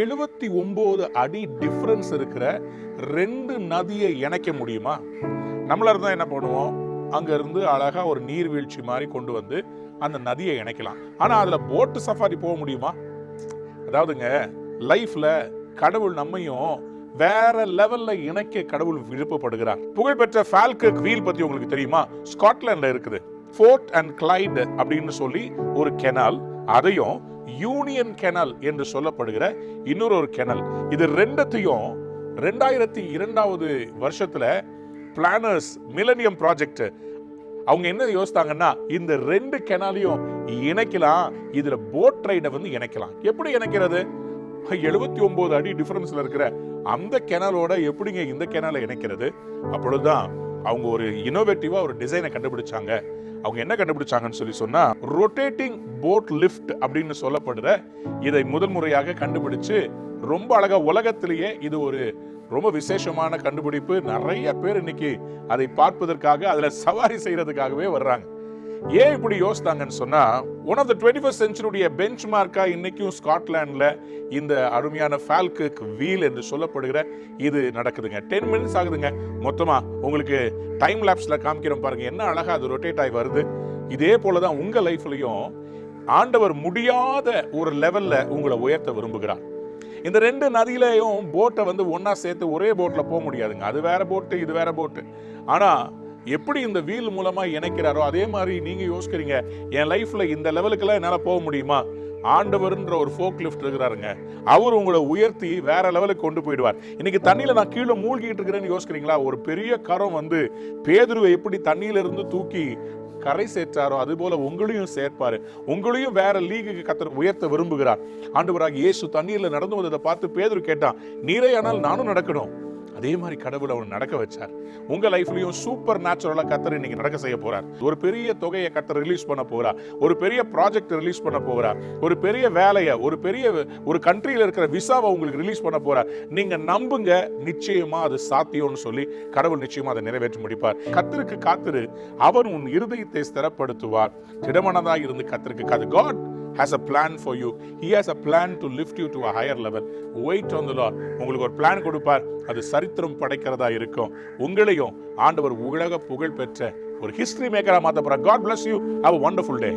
79 அடி டிஃபரன்ஸ் இருக்கிற 2 நதியை இணைக்க முடியுமா? நம்மள இருந்தா என்ன பண்ணுவோம், அங்க இருந்து அழகா ஒரு நீர்வீழ்ச்சி மாதிரி கொண்டு வந்து அந்த நதியை இணைக்கலாம். ஆனா அதுல போட் சஃபாரி போக முடியுமா? அதாவதுங்க, லைஃப்ல கடவுள் நம்மையும் வேற லெவல்ல இணைக்க கடவுள் விருப்பப்படுகிறார். புகழ்பெற்ற ஃபால்கர்க் வீல் பத்தி உங்களுக்கு தெரியுமா? ஸ்காட்லாண்ட்ல இருக்குது. ஃபோர்ட் அண்ட் கிளைட் அப்படின்னு சொல்லி ஒரு கெனால், அதையும் யூனியன் கெனல் என்று சொல்லப்படுகிற இன்னொரு கெனல், இது ரெண்டத்தையும் 2002 வருஷத்துல பிளானர்ஸ் மில்லனியம் ப்ராஜெக்ட் அவங்க என்ன யோசித்தாங்கன்னா, இந்த 2 கெனாலையும் இணைக்கலாம், இதுல போட் ரைடை வந்து இணைக்கலாம். எப்படி இணைக்கிறது? 79 அடி டிஃபரன்ஸ்ல இருக்கிற அந்த கெனலோட எப்படிங்க இந்த கெனாலை இணைக்கிறது? அப்பொழுதுதான் அவங்க ஒரு இனோவேட்டிவா ஒரு டிசைனை கண்டுபிடிச்சாங்க. அவங்க என்ன கண்டுபிடிச்சாங்கன்னு சொல்லி சொன்னா, ரொட்டேட்டிங் போட் லிஃப்ட் அப்படின்னு சொல்லப்படுற இதை முதல் முறையாக கண்டுபிடிச்சு, ரொம்ப அழகா உலகத்திலேயே இது ஒரு ரொம்ப விசேஷமான கண்டுபிடிப்பு. நிறைய பேர் இன்னைக்கு அதை பார்ப்பதற்காக, அதுல சவாரி செய்யறதுக்காகவே வர்றாங்க. ஏன் இப்படி யோசித்தாங்கன்னு சொன்னா, ஒன் ஆஃப் த 21st செஞ்சுரியுடைய பெஞ்ச் மார்க்கா இன்னைக்கும் ஸ்காட்லாண்ட்ல இந்த அருமையான ஃபால்கர்க் வீல் என்று சொல்லப்படுகிற இது நடக்குதுங்க. 10 மினிட்ஸ் ஆகுதுங்க. மொத்தமா உங்களுக்கு டைம் லேப்ஸ்ல காமிக்கிறோம் பாருங்க, என்ன அழகா அது ரொட்டேட் ஆகி வருது. இதே போலதான் உங்க லைஃப்லயும் ஆண்டவர் முடியாத ஒரு லெவல்ல உங்களை உயர்த்த விரும்புகிறார். இந்த 2 நதியிலையும் போட்டை வந்து ஒன்னா சேர்த்து ஒரே போட்ல போக முடியாதுங்க. அது வேற போட்டு, இது வேற போட்டு. ஆனா எப்படி இந்த வீல் மூலமா இணைக்கிறாரோ அதே மாதிரி நீங்க யோசிக்கிறீங்க, என் லைஃப்ல இந்த லெவலுக்கெல்லாம் என்னால போக முடியுமா? ஆண்டவர்ன்ற ஒரு ஃபோக் லிஃப்ட் இருக்கிறாருங்க, அவர் உங்களை உயர்த்தி வேற லெவலுக்கு கொண்டு போயிடுவார். இன்னைக்கு தண்ணியில நான் கீழே மூழ்கிட்டு இருக்கிறேன்னு யோசிக்கிறீங்களா? ஒரு பெரிய கரம் வந்து பேதுருவை எப்படி தண்ணியில இருந்து தூக்கி கரை சேர்த்தாரோ அது போல உங்களையும் சேர்ப்பாரு. உங்களையும் வேற லீகுக்கு கர்த்தர் உயர்த்த விரும்புகிறார். ஆண்டவராகிய இயேசு தண்ணீர்ல நடந்து வந்ததை பார்த்து பேதுரு கேட்டான், நீரே ஆனால் நானும் நடக்கணும். அதே மாதிரி கடவுள் அவனை நடக்க வச்சார். உங்க லைஃப்லயும் சூப்பர் நேச்சுரலா கர்த்தர் இன்னைக்கு நடக்க செய்ய போறார். ஒரு பெரிய தொகையை கர்த்தர் ரிலீஸ் பண்ண போறார். ஒரு பெரிய ப்ராஜெக்ட் ரிலீஸ் பண்ண போறார். ஒரு பெரிய வேலையை, ஒரு கண்ட்ரியில இருக்கிற விசாவை உங்களுக்கு ரிலீஸ் பண்ண போறார். நீங்க நம்புங்க, நிச்சயமா அது சாத்தியம்னு சொல்லி கடவுள் நிச்சயமா அதை நிறைவேற்றி முடிப்பார். கர்த்தருக்கு காத்திரு, அவர் உன் இருதயத்தை ஸ்திரப்படுத்துவார். திடமனதாய் இருந்து கர்த்தருக்கு காத்து. God has a plan for you. He has a plan to lift you to a higher level. Wait on the Lord. உங்களுக்கு ஒரு பிளான் கொடுப்பார். அது சரித்திரம் படைக்கிறதா இருக்கும். உங்களையும் ஆண்டவர் உலக புகழ் பெற்ற ஒரு ஹிஸ்டரி மேக்கரா மாத்த போறார். God bless you. Have a wonderful day.